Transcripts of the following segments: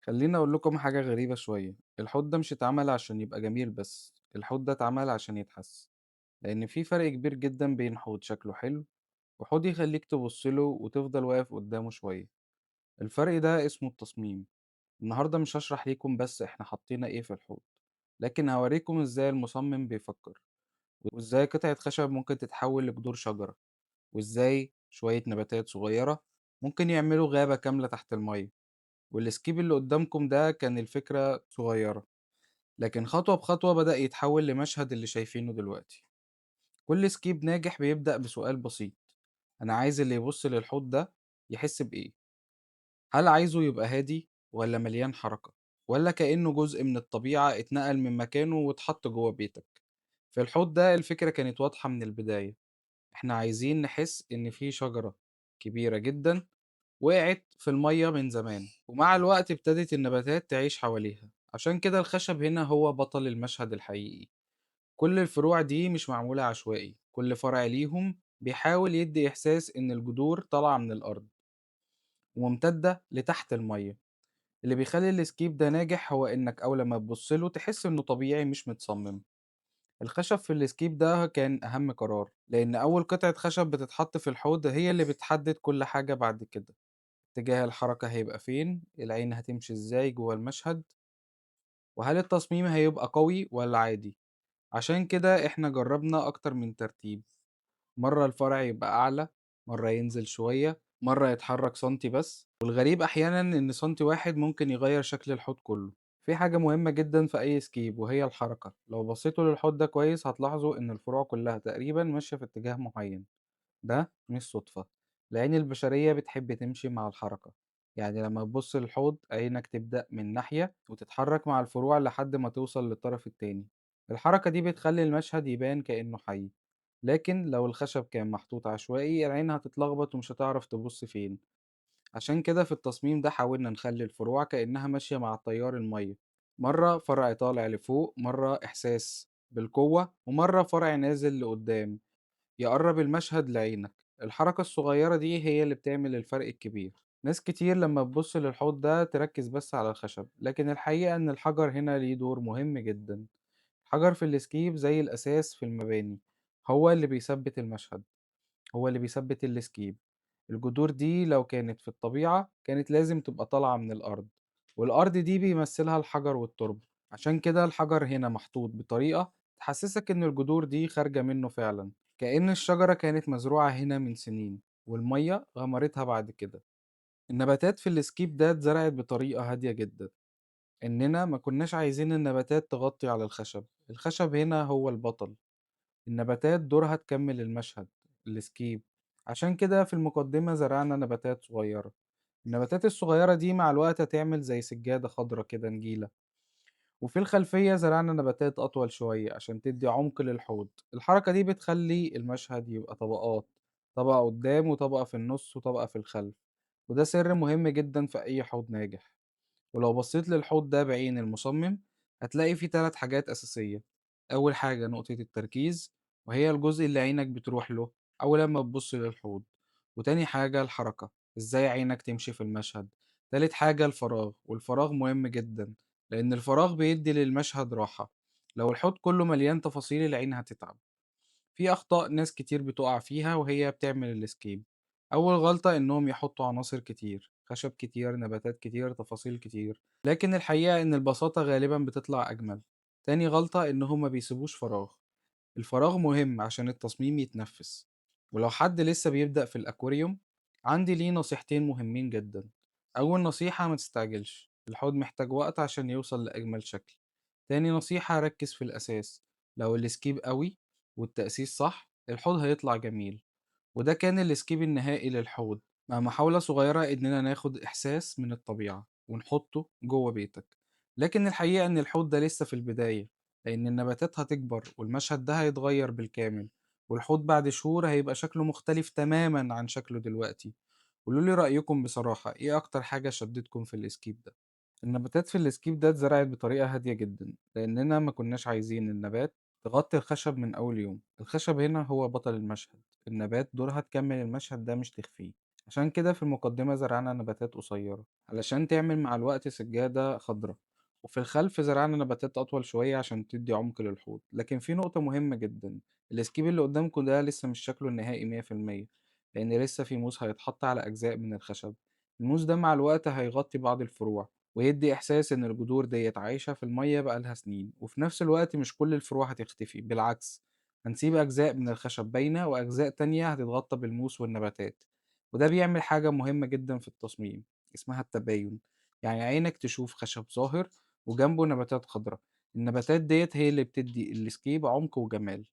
خلّيني أقول لكم حاجة غريبة شوية، الحوض ده مش اتعمل عشان يبقى جميل بس، الحوض ده اتعمل عشان يتحس، لإن في فرق كبير جدًا بين حوض شكله حلو، وحوض يخلّيك تبُص له وتفضل واقف قدّامه شوية، الفرق ده اسمه التصميم. النهارده مش هاشرح ليكم بس إحنا حطينا إيه في الحوض، لكن هاوريكم إزاي المصمم بيفكّر، وإزاي قطعة خشب ممكن تتحول لجذور شجرة، وإزاي شوية نباتات صغيرة ممكن يعملوا غابة كاملة تحت المَيّة، والskip اللي قدّامكم ده كان الفكرة صغيرة. لكن خطوة بخطوة بدأ يتحول لمشهد اللي شايفينه دلوقتي. كل سكيب ناجح بيبدأ بسؤال بسيط: أنا عايز اللي يبص للحوض ده يحس بإيه؟ هل عايزه يبقى هادي ولا مليان حركة ولا كأنه جزء من الطبيعة اتنقل من مكانه واتحط جوه بيتك؟ في الحوض ده الفكرة كانت واضحة من البداية، احنا عايزين نحس إن في شجرة كبيرة جدا وقعت في المية من زمان، ومع الوقت ابتدت النباتات تعيش حواليها. عشان كده الخشب هنا هو بطل المشهد الحقيقي. كل الفروع دي مش معمولة عشوائي، كل فرع ليهم بيحاول يدي إحساس إن الجذور طالعة من الأرض وممتدة لتحت المية. اللي بيخلي السكيب ده ناجح هو إنك أول ما تبصله تحس إنه طبيعي مش متصمم. الخشب في السكيب ده كان أهم قرار، لأن أول قطعة خشب بتتحط في الحوض هي اللي بتحدد كل حاجة بعد كده. اتجاه الحركة هيبقى فين، العين هتمشي إزاي جوه المشهد، وهل التصميم هيبقى قوي ولا عادي. عشان كده إحنا جربنا أكتر من ترتيب، مرة الفرع يبقى أعلى، مرة ينزل شوية، مرة يتحرك سنتي بس، والغريب أحيانا إن سنتي واحد ممكن يغير شكل الحوض كله. في حاجة مهمة جدا في أي سكيب وهي الحركة، لو بصيتوا للحوض ده كويس هتلاحظوا إن الفروع كلها تقريبا ماشية في اتجاه معين. ده مش صدفة، العين البشرية بتحب تمشي مع الحركة. يعني لما تبص للحوض عينك تبدأ من ناحية وتتحرك مع الفروع لحد ما توصل للطرف التاني. الحركة دي بتخلي المشهد يبان كأنه حي، لكن لو الخشب كان محطوط عشوائي العين هتتلخبط ومش هتعرف تبص فين. عشان كده في التصميم ده حاولنا نخلي الفروع كأنها ماشية مع التيار المية، مرة فرع طالع لفوق، مرة إحساس بالقوة، ومرة فرع نازل لقدام يقرب المشهد لعينك. الحركة الصغيرة دي هي اللي بتعمل الفرق الكبير. ناس كتير لما تبص للحوض ده تركز بس على الخشب، لكن الحقيقة إن الحجر هنا ليه دور مهم جدا. الحجر في الاسكيب زي الأساس في المباني، هو اللي بيثبت المشهد، هو اللي بيثبت الاسكيب. الجذور دي لو كانت في الطبيعة كانت لازم تبقى طالعة من الأرض، والأرض دي بيمثلها الحجر والتربة. عشان كده الحجر هنا محطوط بطريقة تحسسك إن الجذور دي خارجة منه فعلا، كأن الشجرة كانت مزروعة هنا من سنين والمية غمرتها بعد كده. النباتات في السكيب ده اتزرعت بطريقة هادية جدا، إننا ما كناش عايزين النباتات تغطي على الخشب. الخشب هنا هو البطل، النباتات دورها تكمل المشهد، السكيب. عشان كده في المقدمة زرعنا نباتات صغيرة، النباتات الصغيرة دي مع الوقت هتعمل زي سجادة خضرة كده نجيلة. وفي الخلفية زرعنا نباتات أطول شوية عشان تدي عمق للحوض. الحركة دي بتخلي المشهد يبقى طبقات، طبقة قدام وطبقة في النص وطبقة في الخلف، وده سر مهم جدا في أي حوض ناجح. ولو بصيت للحوض ده بعين المصمم هتلاقي فيه 3 حاجات أساسية. أول حاجة نقطة التركيز، وهي الجزء اللي عينك بتروح له أول لما تبص للحوض. وتاني حاجة الحركة، إزاي عينك تمشي في المشهد. تالت حاجة الفراغ، والفراغ مهم جدا لأن الفراغ بيدي للمشهد راحة. لو الحوض كله مليان تفاصيل العين هتتعب. في أخطاء ناس كتير بتقع فيها وهي بتعمل الاسكيب. أول غلطة إنهم يحطوا عناصر كتير، خشب كتير، نباتات كتير، تفاصيل كتير، لكن الحقيقة إن البساطة غالبا بتطلع أجمل. تاني غلطة إنهم ما بيسيبوش فراغ، الفراغ مهم عشان التصميم يتنفس. ولو حد لسه بيبدأ في الأكواريوم عندي ليه نصيحتين مهمين جدا. أول نصيحة ما تستعجلش، الحوض محتاج وقت عشان يوصل لأجمل شكل. تاني نصيحة ركز في الأساس، لو السكيب قوي والتأسيس صح الحوض هيطلع جميل. وده كان السكيب النهائي للحوض، مع محاولة صغيرة إننا ناخد إحساس من الطبيعة ونحطه جوه بيتك. لكن الحقيقة إن الحوض ده لسه في البداية، لأن النباتات هتكبر والمشهد ده هيتغير بالكامل، والحوض بعد شهور هيبقى شكله مختلف تماما عن شكله دلوقتي. قولولي رأيكم بصراحة، إيه أكتر حاجة شدتكم في السكيب ده؟ النباتات في السكيب ده اتزرعت بطريقة هادية جدا لأننا ما كناش عايزين النبات تغطي الخشب من أول يوم. الخشب هنا هو بطل المشهد، النبات دورها تكمل المشهد ده مش تخفيه. عشان كده في المقدمة زرعنا نباتات قصيرة علشان تعمل مع الوقت سجادة خضراء، وفي الخلف زرعنا نباتات أطول شوية عشان تدي عمق للحوض. لكن في نقطة مهمة جدا، الاسكيب اللي قدامكم ده لسه مش شكله النهائي 100%، لأن لسه في موس هيتحط على أجزاء من الخشب. الموس ده مع الوقت هيغطي بعض الفروع ويدي إحساس إن الجذور ديت عايشة في المية بقالها سنين. وفي نفس الوقت مش كل الفروع هتختفي، بالعكس هنسيب أجزاء من الخشب باينة وأجزاء تانية هتتغطى بالموس والنباتات. وده بيعمل حاجة مهمة جدًا في التصميم، اسمها التباين، يعني عينك تشوف خشب ظاهر وجنبه نباتات خضرا، النباتات ديّة هي اللي بتدّي الscape عمق وجمال.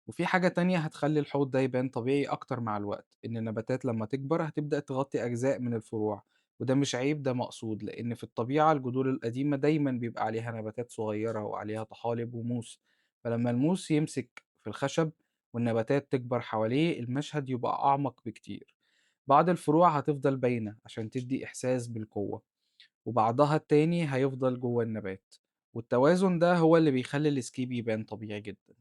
وفي حاجة تانية هتخلّي الحوض ده يبان طبيعي أكتر مع الوقت، إن النباتات لمّا تكبر هتبدأ تغطي أجزاء من الفروع، وده مش عيب، ده مقصود، لإن في الطبيعة الجذور القديمة دايمًا بيبقى عليها نباتات صغيرة وعليها طحالب وموس، فلمّا الموس يمسك في الخشب والنباتات تكبر حواليه المشهد يبقى أعمق بكتير. بعض الفروع هتفضل باينة عشان تدّي إحساس بالقوة، وبعضها التاني هيفضل جوّه النبات، والتوازن ده هو اللي بيخلّي الscape يبان طبيعي جدًا.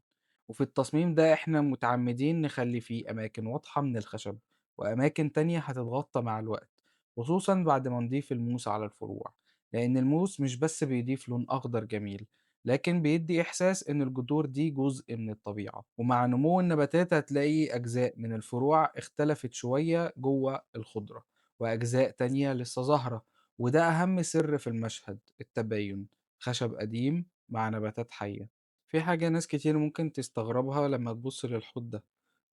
وفي التصميم ده إحنا متعمدين نخلي فيه أماكن واضحة من الخشب وأماكن تانية هتتغطى مع الوقت، خصوصا بعد ما نضيف الموس على الفروع، لأن الموس مش بس بيضيف لون أخضر جميل، لكن بيدي إحساس إن الجذور دي جزء من الطبيعة. ومع نمو النباتات هتلاقي أجزاء من الفروع اختلفت شوية جوه الخضرة وأجزاء تانية لسه ظاهرة، وده أهم سر في المشهد، التباين، خشب قديم مع نباتات حية. في حاجة ناس كتير ممكن تستغربها لما تبص للحوض ده،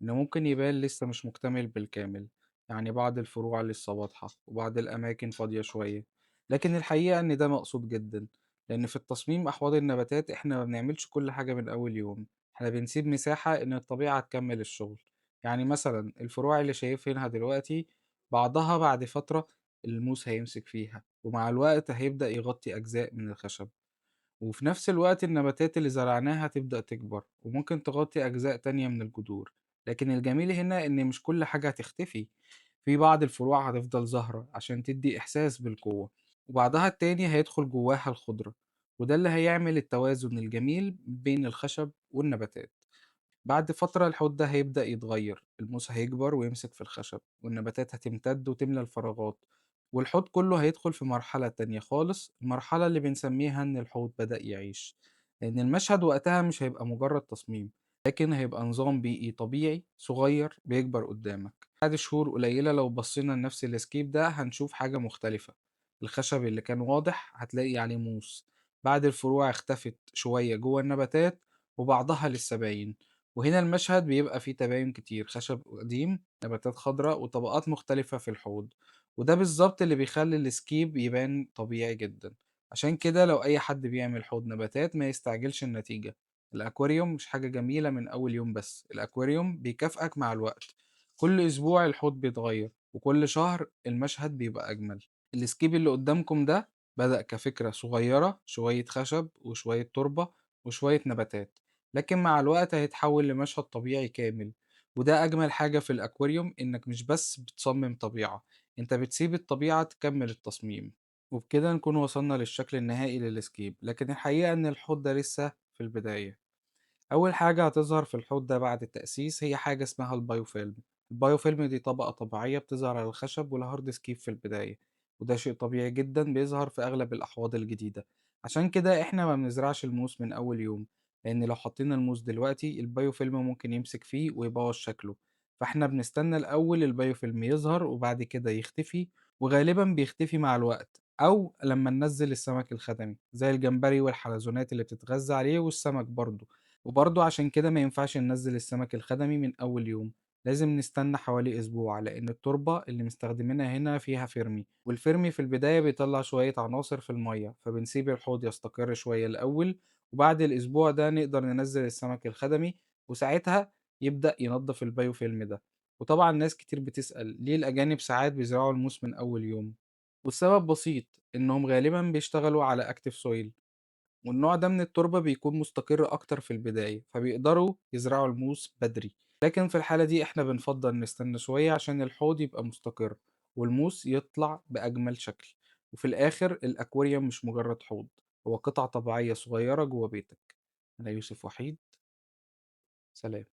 إنه ممكن يبان لسه مش مكتمل بالكامل، يعني بعض الفروع لسه واضحة وبعض الأماكن فاضية شوية، لكن الحقيقة إن ده مقصود جدا، لأن في التصميم أحواض النباتات إحنا ما بنعملش كل حاجة من أول يوم، إحنا بنسيب مساحة إن الطبيعة تكمل الشغل. يعني مثلا الفروع اللي شايفينها دلوقتي بعضها بعد فترة الموس هيمسك فيها ومع الوقت هيبدأ يغطي أجزاء من الخشب، وفي نفس الوقت النباتات اللي زرعناها هتبدأ تكبر وممكن تغطي أجزاء تانية من الجذور. لكن الجميل هنا إن مش كل حاجة هتختفي، في بعض الفروع هتفضل ظاهرة عشان تدي إحساس بالقوة، وبعضها التاني هيدخل جواها الخضرة، وده اللي هيعمل التوازن الجميل بين الخشب والنباتات. بعد فترة الحوض ده هيبدأ يتغير، الموس هيكبر ويمسك في الخشب والنباتات هتمتد وتملى الفراغات، والحوض كله هيدخل في مرحلة تانية خالص، المرحلة اللي بنسميها إن الحوض بدأ يعيش، لأن المشهد وقتها مش هيبقى مجرد تصميم، لكن هيبقى نظام بيئي طبيعي صغير بيكبر قدامك. بعد شهور قليلة لو بصينا لنفس الاسكيب ده هنشوف حاجة مختلفة، الخشب اللي كان واضح هتلاقي عليه موس، بعد الفروع اختفت شوية جوه النباتات وبعضها لسه باين، وهنا المشهد بيبقى فيه تباين كتير، خشب قديم، نباتات خضراء، وطبقات مختلفة في الحوض، وده بالظبط اللي بيخلي السكيب يبان طبيعي جدا. عشان كده لو أي حد بيعمل حوض نباتات ما يستعجلش النتيجة، الأكواريوم مش حاجة جميلة من أول يوم، بس الأكواريوم بيكافئك مع الوقت، كل أسبوع الحوض بيتغير وكل شهر المشهد بيبقى أجمل. السكيب اللي قدامكم ده بدأ كفكرة صغيرة، شوية خشب وشوية تربة وشوية نباتات، لكن مع الوقت هيتحول لمشهد طبيعي كامل. وده أجمل حاجة في الأكواريوم، إنك مش بس بتصمم طبيعة، أنت بتسيب الطبيعة تكمل التصميم. وبكده نكون وصلنا للشكل النهائي للسكيب، لكن الحقيقة إن الحوض ده لسه في البداية. أول حاجة هتظهر في الحوض ده بعد التأسيس هي حاجة اسمها البايوفيلم. البايوفيلم دي طبقة طبيعية بتظهر على الخشب والهارد سكيب في البداية، وده شيء طبيعي جدا بيظهر في أغلب الأحواض الجديدة. عشان كده إحنا ما بنزرعش الموس من أول يوم، لأن لو حطينا الموس دلوقتي البايوفيلم ممكن يمسك فيه ويبوظ شكله، فإحنا بنستنى الأول البايوفيلم يظهر وبعد كده يختفي، وغالبا بيختفي مع الوقت أو لما ننزل السمك الخدمي زي الجمبري والحلزونات اللي بتتغذى عليه والسمك برضه. وبرضه عشان كده ما ينفعش ننزل السمك الخدمي من أول يوم، لازم نستنى حوالي أسبوع، لأن التربة اللي مستخدمينها هنا فيها فيرمي، والفيرمي في البداية بيطلع شوية عناصر في المية، فبنسيب الحوض يستقر شوية الأول، وبعد الأسبوع ده نقدر ننزل السمك الخدمي، وساعتها يبدأ ينضف البايوفيلم ده. وطبعا ناس كتير بتسأل ليه الأجانب ساعات بيزرعوا الموس من أول يوم، والسبب بسيط، إنهم غالبا بيشتغلوا على أكتيف سويل، والنوع ده من التربة بيكون مستقر أكتر في البداية فبيقدروا يزرعوا الموس بدري. لكن في الحالة دي إحنا بنفضل نستنى شوية عشان الحوض يبقى مستقر والموس يطلع بأجمل شكل. وفي الآخر الأكواريوم مش مجرد حوض، هو قطعة طبيعية صغيرة جوه بيتك. أنا يوسف وحيد، سلام.